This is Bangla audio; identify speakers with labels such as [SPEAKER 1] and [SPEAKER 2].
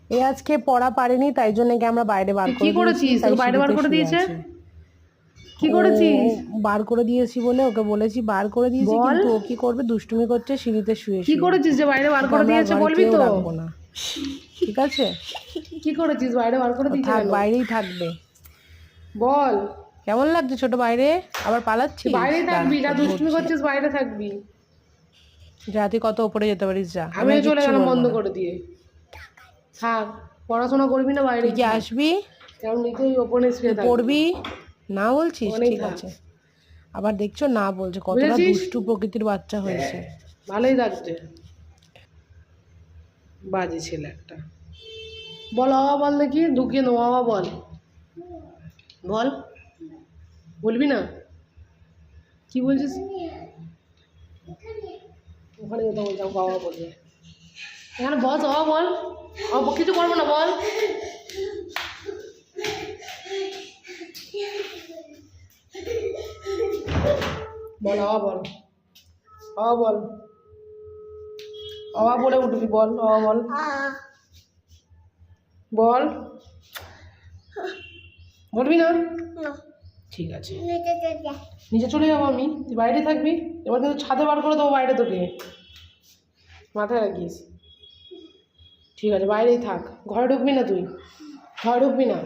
[SPEAKER 1] এ আজকে পড়া পারেনি, তাই জন্য আমরা বাইরে বার করে
[SPEAKER 2] কি করেছিস? তোকে বাইরে বার করে দিয়েছে? কি করেছিস?
[SPEAKER 1] বার করে দিয়েছি বলে ওকে বলেছি বার করে দিয়েছি,
[SPEAKER 2] বল।
[SPEAKER 1] কিন্তু ও কি করবে, দুষ্টুমি করছে সিঁড়িতে শুয়ে
[SPEAKER 2] কি
[SPEAKER 1] শুয়ে।
[SPEAKER 2] করেছিস যে বাইরে বার করে দিয়েছে? বলবি তো?
[SPEAKER 1] রাখবো না, ঠিক আছে?
[SPEAKER 2] কি করেছিস বাইরে বার করে দিয়েছে?
[SPEAKER 1] থাক, বাইরেই থাকবে।
[SPEAKER 2] বল।
[SPEAKER 1] কেমন লাগছে ছোট বাইরে? আবার পালাচ্ছিস?
[SPEAKER 2] বাইরে থাকবি না, দুষ্টুমি করছিস, বাইরে থাকবি।
[SPEAKER 1] যা, তুই কত উপরে যেতে পারিস যা।
[SPEAKER 2] আমিও চলে
[SPEAKER 1] কিচ্ছু
[SPEAKER 2] গেলাম
[SPEAKER 1] বলবো
[SPEAKER 2] বন্ধ
[SPEAKER 1] না।
[SPEAKER 2] করে দিয়ে। থাক, পড়াশোনা করবি না, বাইরে
[SPEAKER 1] তুই কি আসবি?
[SPEAKER 2] কারণ নিজেই ওপেনে শুয়ে থাকবি।
[SPEAKER 1] পড়বি না বলছিস?
[SPEAKER 2] ওখানেই
[SPEAKER 1] ঠিক
[SPEAKER 2] থাক।
[SPEAKER 1] আছে। আবার দেখছো না বলছে, কতটা
[SPEAKER 2] বুঝেছিস?
[SPEAKER 1] দুষ্টু প্রকৃতির বাচ্চা হয়েছে।
[SPEAKER 2] ভালোই লাগছে। বাজে ছেলে একটা। বল বাবা, বল দেখি, ঢুকিয়ে নো বাবা, বল বল। বলবি না? কি বলছিস? ওখানে কোথাও বলছি বাবা বলবে। এখানে বস, বাবা বল। কিছু করবো না, বল। বল বাবা, বল বাবা, বল বাবা বলে উঠবি, বল বাবা, বল বল। বলবি না? ঠিক আছে, নিচে চলে যাবো আমি, তুই বাইরে থাকবি। এবার কিন্তু ছাদে বার করে দেবো বাইরে তোকে, মাথায় রাখিস। ঠিক আছে, বাইরেই থাক, ঘরে ঢুকবি না, তুই ঘরে ঢুকবি না।